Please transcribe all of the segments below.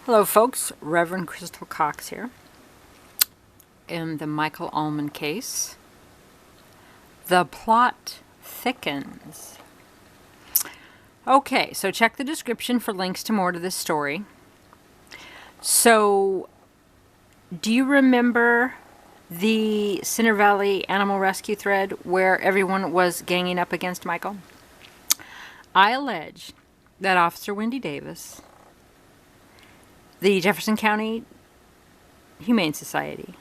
Hello folks, Reverend Crystal Cox here in the Michael Allmain case. The plot thickens. Okay, so check the description for links to more to this story. So, do you remember the Center Valley Animal Rescue thread where everyone was ganging up against Michael? I allege that Officer Wendy Davis, the Jefferson County Humane Society,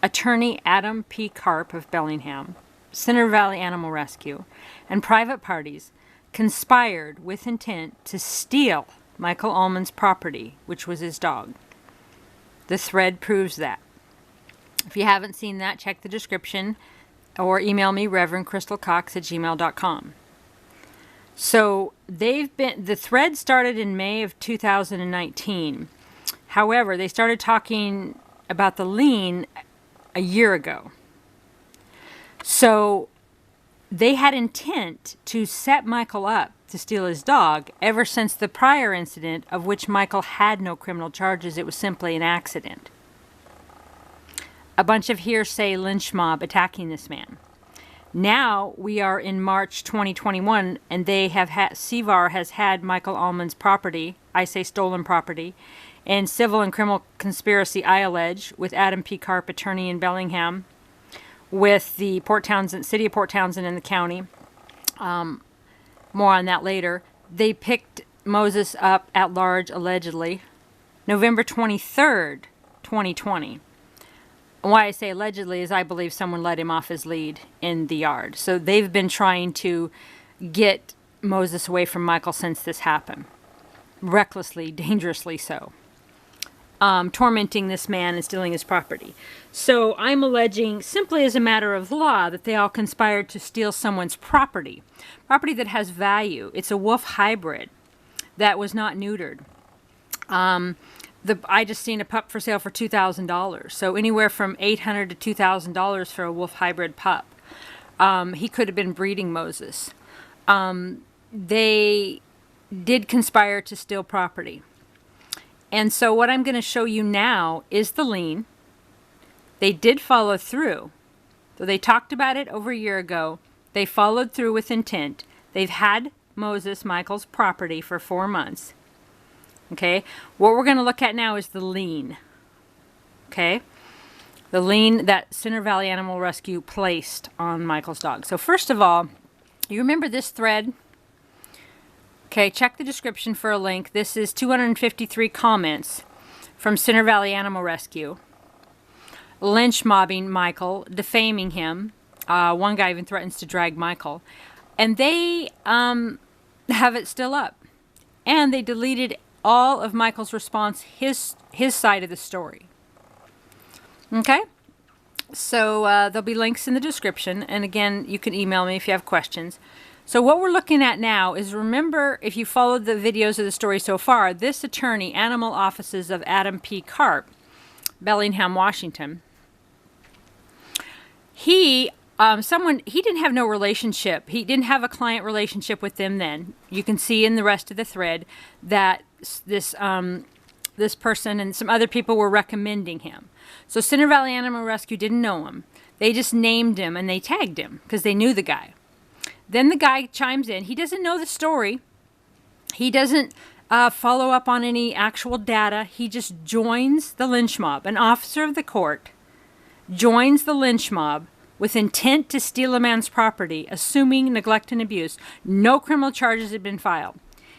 Attorney Adam P. Karp of Bellingham, Center Valley Animal Rescue, and private parties conspired with intent to steal Michael Allmain's property, which was his dog. The thread proves that. If you haven't seen that, check the description or email me reverendcrystalcox@gmail.com. So the thread started in May of 2019. However, they started talking about the lien a year ago. So they had intent to set Michael up to steal his dog ever since the prior incident, of which Michael had no criminal charges. It was simply an accident. A bunch of hearsay lynch mob attacking this man. Now we are in March 2021, and they have CVAR has had Michael Allmain's property, I say stolen property, and civil and criminal conspiracy, I allege, with Adam P. Karp, attorney in Bellingham, with the City of Port Townsend in the county. More on that later. They picked Moses up at large, allegedly, November 23rd, 2020. And why I say allegedly is I believe someone let him off his lead in the yard. So they've been trying to get Moses away from Michael since this happened. Recklessly, dangerously so. Tormenting this man and stealing his property. So I'm alleging, simply as a matter of law, that they all conspired to steal someone's property. Property that has value. It's a wolf hybrid that was not neutered. I just seen a pup for sale for $2,000. So anywhere from $800 to $2,000 for a wolf hybrid pup. He could have been breeding Moses. They did conspire to steal property. And so what I'm going to show you now is the lien. They did follow through. So they talked about it over a year ago. They followed through with intent. They've had Moses, Michael's property, for 4 months. Okay? What we're going to look at now is the lien. Okay? The lien that Center Valley Animal Rescue placed on Michael's dog. So first of all, you remember this thread? Okay, check the description for a link. This is 253 comments from Center Valley Animal Rescue. Lynch mobbing Michael, defaming him. One guy even threatens to drag Michael. And they have it still up. And they deleted all of Michael's response, his side of the story. Okay? So there'll be links in the description. And again, you can email me if you have questions. So what we're looking at now is, remember, if you followed the videos of the story so far, this attorney, Animal Offices of Adam P. Karp, Bellingham, Washington, he didn't have no relationship. He didn't have a client relationship with them then. You can see in the rest of the thread that this person and some other people were recommending him. So Center Valley Animal Rescue didn't know him. They just named him and they tagged him because they knew the guy. Then the guy chimes in. He doesn't know the story. He doesn't follow up on any actual data. He just joins the lynch mob. An officer of the court joins the lynch mob with intent to steal a man's property, assuming neglect and abuse. No criminal charges have been filed.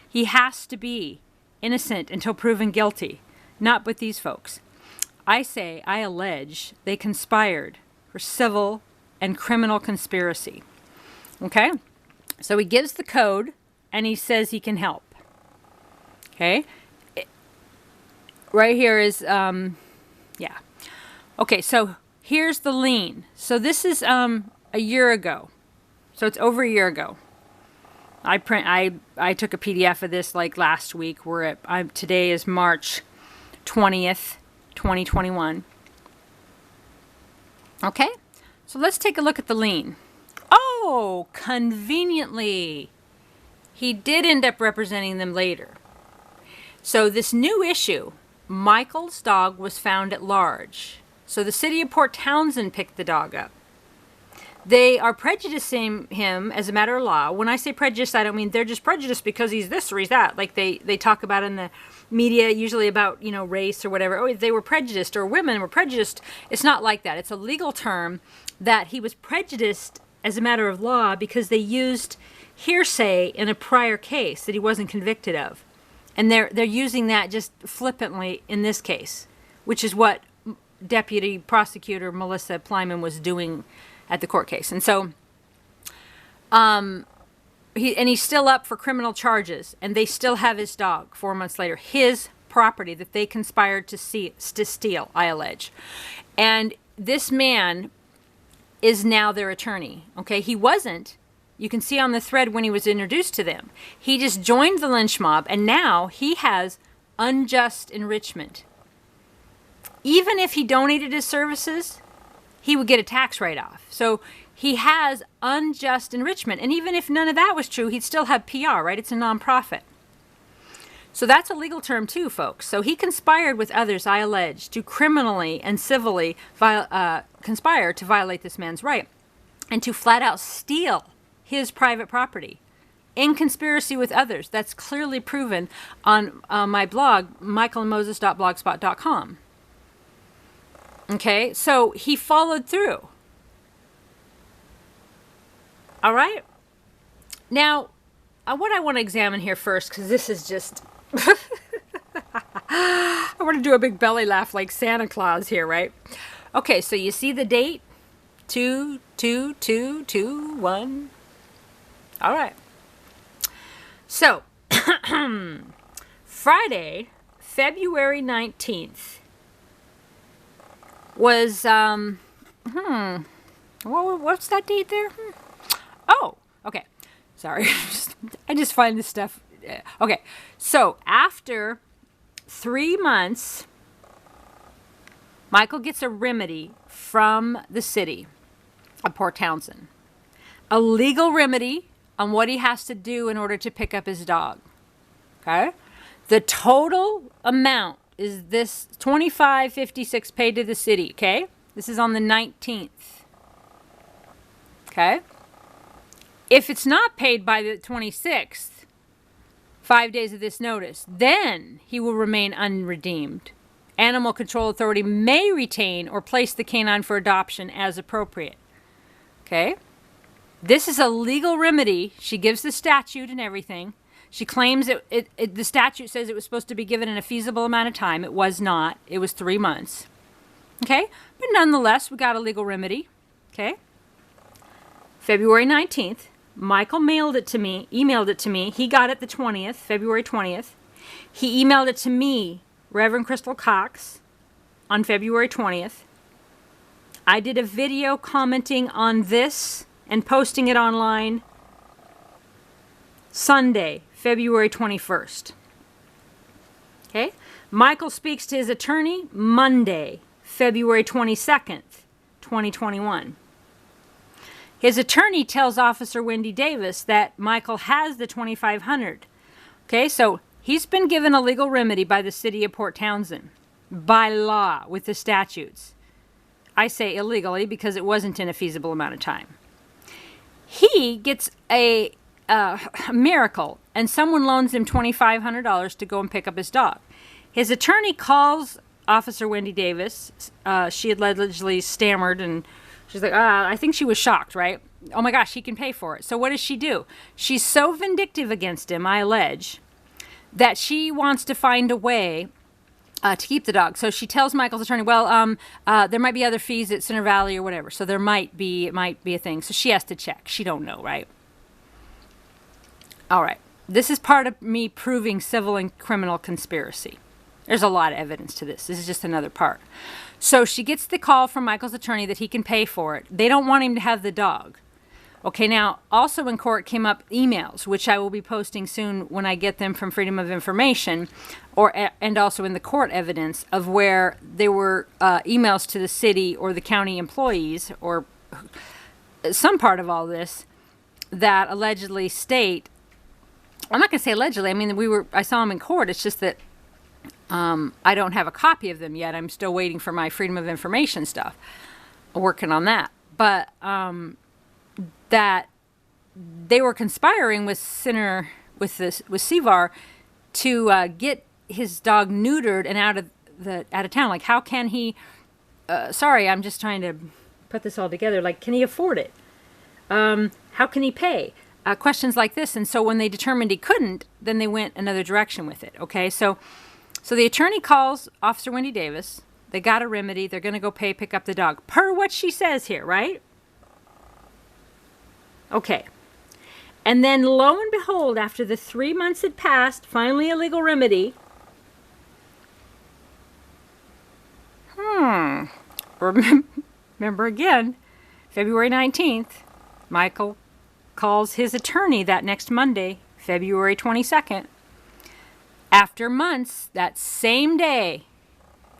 He has to be innocent until proven guilty. Not with these folks. I allege they conspired for civil and criminal conspiracy. Okay, so he gives the code and he says he can help. Okay, right here is, yeah. Okay, so here's the lien. So this is a year ago. So it's over a year ago. I took a PDF of this like last week. Today is March 20th, 2021. Okay, so let's take a look at the lien. Oh, conveniently, he did end up representing them later. So this new issue Michael's dog was found at large. So the City of Port Townsend picked the dog up. They are prejudicing him as a matter of law. When I say prejudiced, I don't mean they're just prejudiced because he's this or he's that. Like they talk about in the media, usually about, you know, race or whatever. Oh, they were prejudiced, or women were prejudiced. It's not like that. It's a legal term that he was prejudiced as a matter of law because they used hearsay in a prior case that he wasn't convicted of. And they're using that just flippantly in this case, which is what Deputy Prosecutor Melissa Plyman was doing at the court case. And so he's still up for criminal charges, and they still have his dog 4 months later, his property that they conspired to steal, I allege. And this man is now their attorney. Okay, he wasn't. You can see on the thread when he was introduced to them. He just joined the lynch mob, and now he has unjust enrichment. Even if he donated his services, he would get a tax write-off. So he has unjust enrichment. And even if none of that was true, he'd still have PR, right? It's a nonprofit. So that's a legal term too, folks. So he conspired with others, I allege, to criminally and civilly conspire to violate this man's right and to flat out steal his private property in conspiracy with others. That's clearly proven on my blog, michaelandmoses.blogspot.com. Okay, so he followed through. All right. Now, what I want to examine here first, because this is just... I want to do a big belly laugh like Santa Claus here, right? Okay, so you see the date? 2/2/2/2/1. All right. So, Friday, February 19th, was, what's that date there? Oh, okay. Sorry. I just find this stuff. Okay. So after 3 months, Michael gets a remedy from the city of Port Townsend. A legal remedy on what he has to do in order to pick up his dog. Okay? The total amount is this $25.56 paid to the city, okay? This is on the 19th. Okay? If it's not paid by the 26th, 5 days of this notice, then he will remain unredeemed. Animal Control Authority may retain or place the canine for adoption as appropriate. Okay? This is a legal remedy. She gives the statute and everything. She claims the statute says it was supposed to be given in a feasible amount of time. It was not. It was 3 months. Okay? But nonetheless, we got a legal remedy. Okay? February 19th, Michael emailed it to me. He got it the 20th, February 20th. He emailed it to me, Reverend Crystal Cox, on February 20th. I did a video commenting on this and posting it online Sunday, February 21st. Okay? Michael speaks to his attorney Monday, February 22nd, 2021. His attorney tells Officer Wendy Davis that Michael has the $2,500. Okay, so he's been given a legal remedy by the City of Port Townsend, by law, with the statutes. I say illegally because it wasn't in a feasible amount of time. He gets a miracle, and someone loans him $2,500 to go and pick up his dog. His attorney calls Officer Wendy Davis. She had allegedly stammered, and she's like, I think she was shocked, right? Oh my gosh, he can pay for it. So what does she do? She's so vindictive against him, I allege, that she wants to find a way to keep the dog. So she tells Michael's attorney, well, there might be other fees at Center Valley or whatever. So it might be a thing. So she has to check. She don't know, right? All right. This is part of me proving civil and criminal conspiracy. There's a lot of evidence to this. This is just another part. So she gets the call from Michael's attorney that he can pay for it. They don't want him to have the dog. Okay, now, also in court came up emails, which I will be posting soon when I get them from Freedom of Information, and also in the court evidence of where there were emails to the city or the county employees, or some part of all this, that allegedly state, I'm not going to say allegedly, I mean, I saw them in court, it's just that I don't have a copy of them yet. I'm still waiting for my Freedom of Information stuff. Working on that. But that they were conspiring with Sevar to get his dog neutered and out of town. Like, how can he? Sorry, I'm just trying to put this all together. Like, can he afford it? How can he pay? Questions like this. And so when they determined he couldn't, then they went another direction with it. Okay, so the attorney calls Officer Wendy Davis. They got a remedy. They're going to go pick up the dog, per what she says here, right? Okay. And then lo and behold, after the 3 months had passed, finally a legal remedy. Remember again, February 19th, Michael calls his attorney that next Monday, February 22nd. After months, that same day,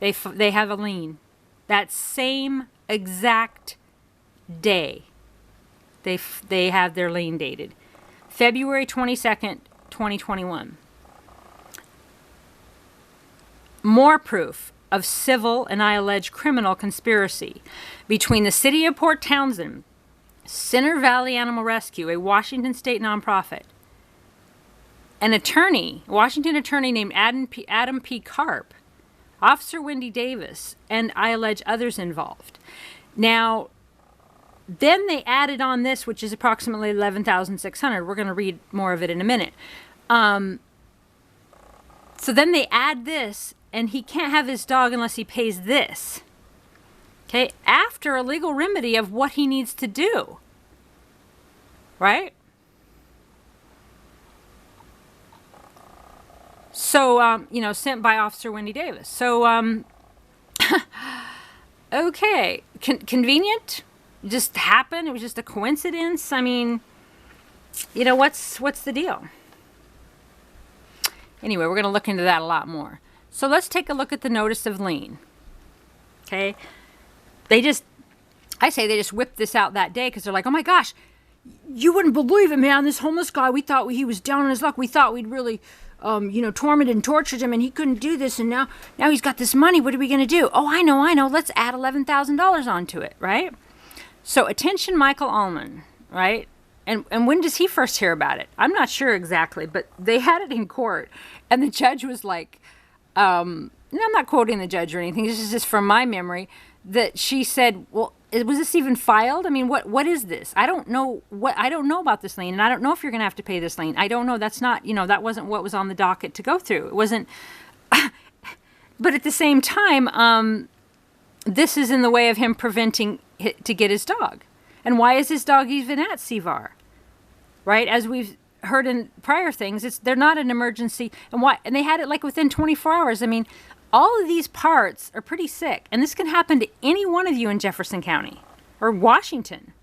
they have a lien. That same exact day, they have their lien dated. February 22nd, 2021. More proof of civil and I allege criminal conspiracy between the City of Port Townsend, Center Valley Animal Rescue, a Washington state nonprofit, an attorney, a Washington attorney named Adam P. Karp, Officer Wendy Davis, and I allege others involved. Now, then they added on this, which is approximately $11,600. We're going to read more of it in a minute. So then they add this, and he can't have his dog unless he pays this. Okay, after a legal remedy of what he needs to do. Right? So, sent by Officer Wendy Davis. So, okay, convenient? Just happened? It was just a coincidence? I mean, what's the deal? Anyway, we're going to look into that a lot more. So let's take a look at the notice of lien. Okay? I say they just whipped this out that day because they're like, oh my gosh, you wouldn't believe it, man. This homeless guy, we thought he was down on his luck. We thought we'd really, tormented and tortured him, and he couldn't do this, and now he's got this money. What are we going to do? Oh, I know. Let's add $11,000 onto it, right? So, attention Michael Allmain, right? And when does he first hear about it? I'm not sure exactly, but they had it in court, and the judge was like, I'm not quoting the judge or anything. This is just from my memory, that she said, well, was this even filed? I mean, what is this? I don't know about this lien, and I don't know if you're going to have to pay this lien. I don't know. That's not, that wasn't what was on the docket to go through. It wasn't. But at the same time, this is in the way of him preventing to get his dog. And why is his dog even at Sevar? Right? As we've heard in prior things, they're not an emergency. And why? And they had it like within 24 hours. I mean, all of these parts are pretty sick. And this can happen to any one of you in Jefferson County or Washington.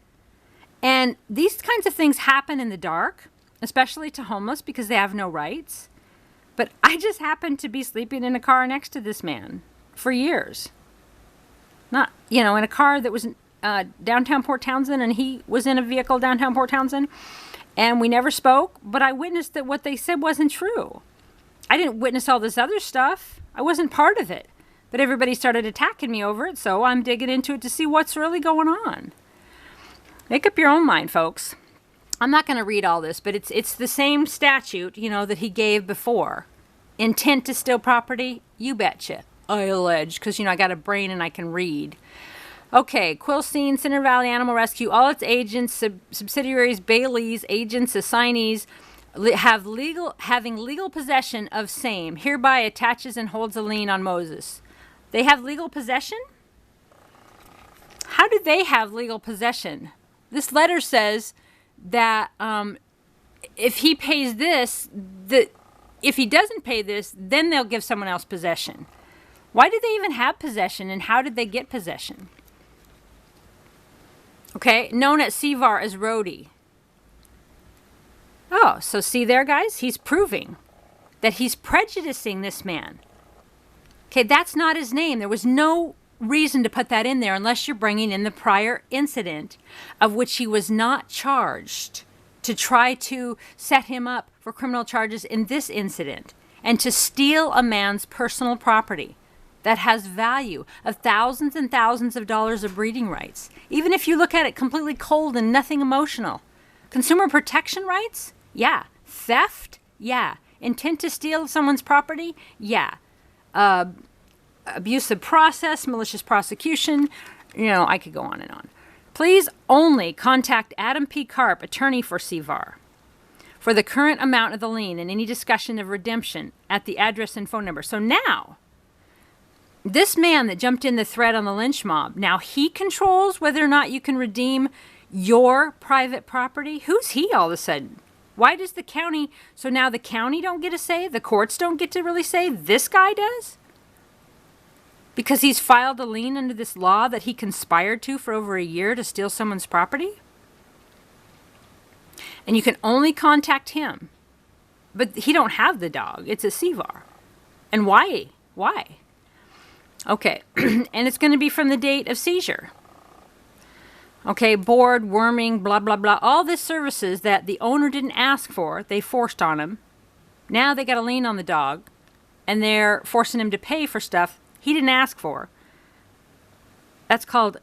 And these kinds of things happen in the dark, especially to homeless because they have no rights. But I just happened to be sleeping in a car next to this man for years. Not, in a car that was downtown Port Townsend, and he was in a vehicle downtown Port Townsend. And we never spoke, but I witnessed that what they said wasn't true. I didn't witness all this other stuff. I wasn't part of it. But everybody started attacking me over it, so I'm digging into it to see what's really going on. Make up your own mind, folks. I'm not going to read all this, but it's the same statute, that he gave before. Intent to steal property? You betcha. I allege, because, I got a brain and I can read. Okay, Quilcene, Center Valley Animal Rescue, all its agents, subsidiaries, bailees, agents, assignees, having legal possession of same, hereby attaches and holds a lien on Moses. They have legal possession? How do they have legal possession? This letter says that if he pays this, if he doesn't pay this, then they'll give someone else possession. Why do they even have possession, and how did they get possession? Okay, known at Sevar as Rhodey. Oh, so see there, guys? He's proving that he's prejudicing this man. Okay, that's not his name. There was no reason to put that in there unless you're bringing in the prior incident of which he was not charged to try to set him up for criminal charges in this incident. and to steal a man's personal property that has value of thousands and thousands of dollars of breeding rights. Even if you look at it completely cold and nothing emotional. Consumer protection rights? Yeah. Theft? Yeah. Intent to steal someone's property? Yeah. Abusive process, malicious prosecution, I could go on and on. Please only contact Adam P. Karp, attorney for CVAR, for the current amount of the lien and any discussion of redemption at the address and phone number. So now, this man that jumped in the thread on the lynch mob, now he controls whether or not you can redeem your private property? Who's he all of a sudden? Why does the county, so now the county don't get a say? The courts don't get to really say? This guy does? Because he's filed a lien under this law that he conspired to for over a year to steal someone's property? And you can only contact him. But he don't have the dog. It's a CVAR. And why? Why? Okay. And it's going to be from the date of seizure. Okay, board, worming, blah, blah, blah. All these services that the owner didn't ask for, they forced on him. Now they got a lien on the dog. And they're forcing him to pay for stuff he didn't ask for. That's called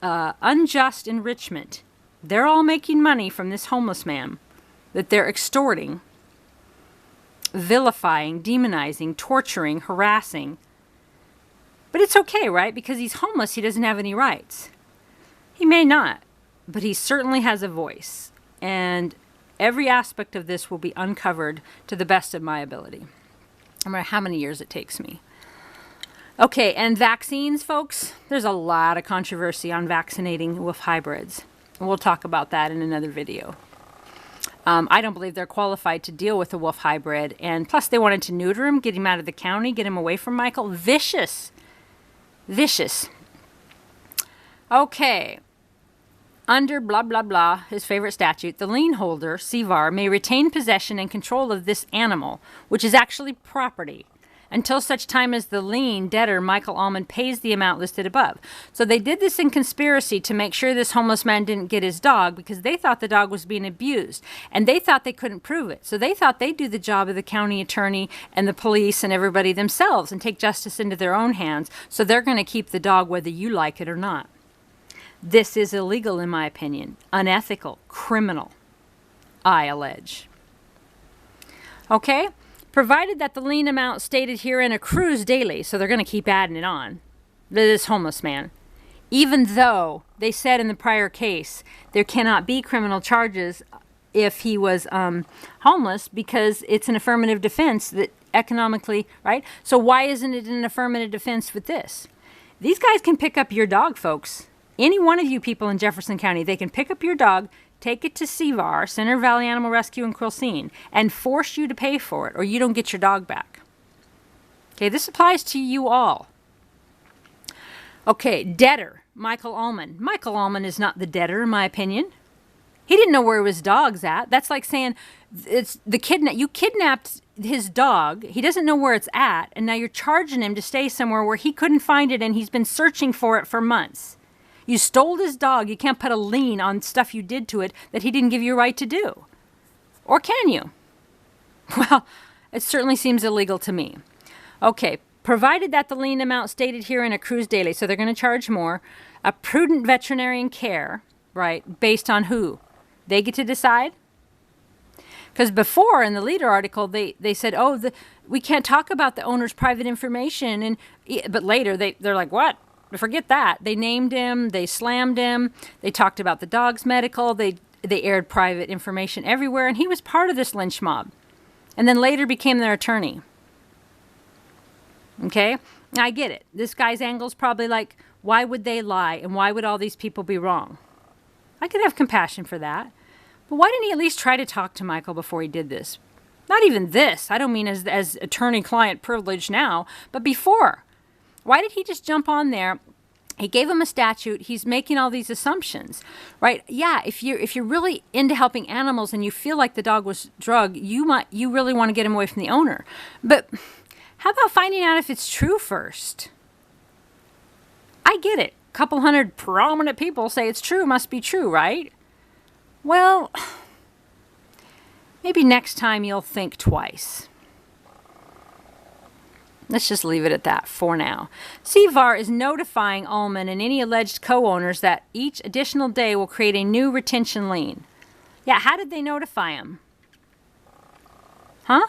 unjust enrichment. They're all making money from this homeless man that they're extorting, vilifying, demonizing, torturing, harassing. But it's okay, right? Because he's homeless, he doesn't have any rights. He may not, but he certainly has a voice. And every aspect of this will be uncovered to the best of my ability. No matter how many years it takes me. Okay, and vaccines, folks. There's a lot of controversy on vaccinating wolf hybrids. We'll talk about that in another video. I don't believe they're qualified to deal with a wolf hybrid. And plus, they wanted to neuter him, get him out of the county, get him away from Michael. Vicious. Vicious. Okay. Under blah, blah, blah, his favorite statute, the lien holder, CVAR, may retain possession and control of this animal, which is actually property, until such time as the lien debtor, Michael Allmain, pays the amount listed above. So they did this in conspiracy to make sure this homeless man didn't get his dog because they thought the dog was being abused. And they thought they couldn't prove it. So they thought they'd do the job of the county attorney and the police and everybody themselves and take justice into their own hands. So they're going to keep the dog whether you like it or not. This is illegal, in my opinion. Unethical. Criminal. I allege. Okay? Provided that the lien amount stated herein accrues daily, so they're going to keep adding it on, this homeless man. Even though they said in the prior case there cannot be criminal charges if he was homeless because it's an affirmative defense that economically, right? So why isn't it an affirmative defense with this? These guys can pick up your dog, folks. Any one of you people in Jefferson County, they can pick up your dog, take it to CVAR, Center Valley Animal Rescue in Quilcene, and force you to pay for it, or you don't get your dog back. Okay, this applies to you all. Okay, debtor, Michael Allmain. Michael Allmain is not the debtor, in my opinion. He didn't know where his dog's at. That's like saying it's you kidnapped his dog. He doesn't know where it's at, and now you're charging him to stay somewhere where he couldn't find it, and he's been searching for it for months. You stole his dog. You can't put a lien on stuff you did to it that he didn't give you a right to do. Or can you? Well, it certainly seems illegal to me. Okay, provided that the lien amount stated herein accrues daily, so they're going to charge more, a prudent veterinarian care, right, based on who? They get to decide? Because before, in the leader article, they said, oh, we can't talk about the owner's private information, but later they're like, what? Forget that. They named him. They slammed him. They talked about the dog's medical. They aired private information everywhere, and he was part of this lynch mob. And then later became their attorney. Okay? Now, I get it. This guy's angle's probably like, why would they lie, and why would all these people be wrong? I could have compassion for that. But why didn't he at least try to talk to Michael before he did this? Not even this. I don't mean as attorney-client privilege now, but before. Why did he just jump on there? He gave him a statute. He's making all these assumptions, right? Yeah, if you're really into helping animals and you feel like the dog was drugged, you really want to get him away from the owner. But how about finding out if it's true first? I get it. A couple hundred prominent people say it's true, must be true, right? Well, maybe next time you'll think twice. Let's just leave it at that for now. CVAR is notifying Allmain and any alleged co-owners that each additional day will create a new retention lien. Yeah, how did they notify him? Huh?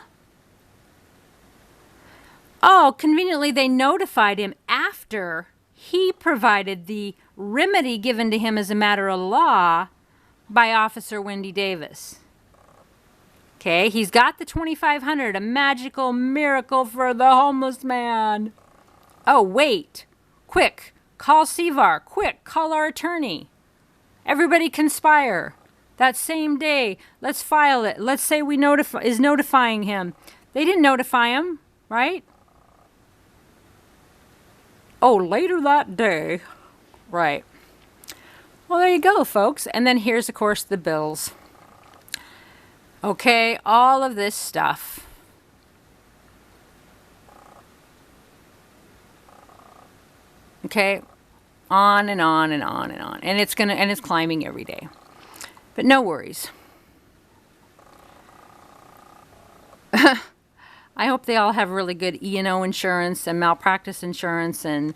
Oh, conveniently they notified him after he provided the remedy given to him as a matter of law by Officer Wendy Davis. Okay, he's got the $2,500, a magical miracle for the homeless man. Oh, wait. Quick, call CVAR. Quick, call our attorney. Everybody conspire. That same day, let's file it. Let's say we notifying him. They didn't notify him, right? Oh, later that day. Right. Well, there you go, folks. And then here's, of course, the bills. Okay, all of this stuff. Okay, on and on and on and on. And it's climbing every day. But no worries. I hope they all have really good E&O insurance and malpractice insurance. And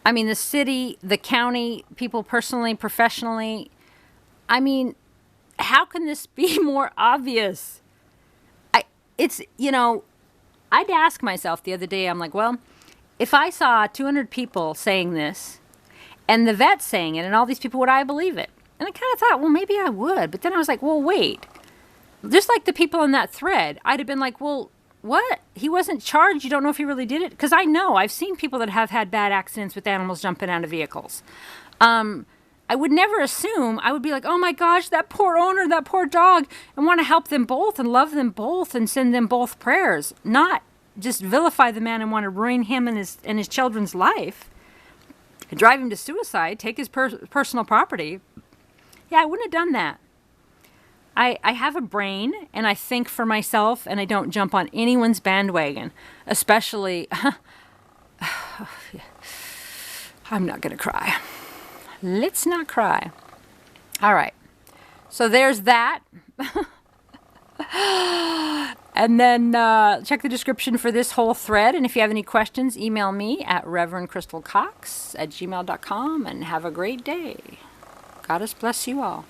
I mean, the city, the county, people personally, professionally. I mean, how can this be more obvious? I'd ask myself the other day, I'm like, well, if I saw 200 people saying this and the vet saying it and all these people, would I believe it? And I kind of thought, well, maybe I would. But then I was like, well, wait. Just like the people in that thread, I'd have been like, well, what? He wasn't charged. You don't know if he really did it? Because I know. I've seen people that have had bad accidents with animals jumping out of vehicles. I would never assume. I would be like, oh my gosh, that poor owner, that poor dog, and want to help them both and love them both and send them both prayers. Not just vilify the man and want to ruin him and his children's life. Drive him to suicide, take his personal property. Yeah, I wouldn't have done that. I have a brain, and I think for myself, and I don't jump on anyone's bandwagon, especially... I'm not going to cry. Let's not cry. All right. So there's that. And then check the description for this whole thread. And if you have any questions, email me at reverendcrystalcox@gmail.com. And have a great day. God bless you all.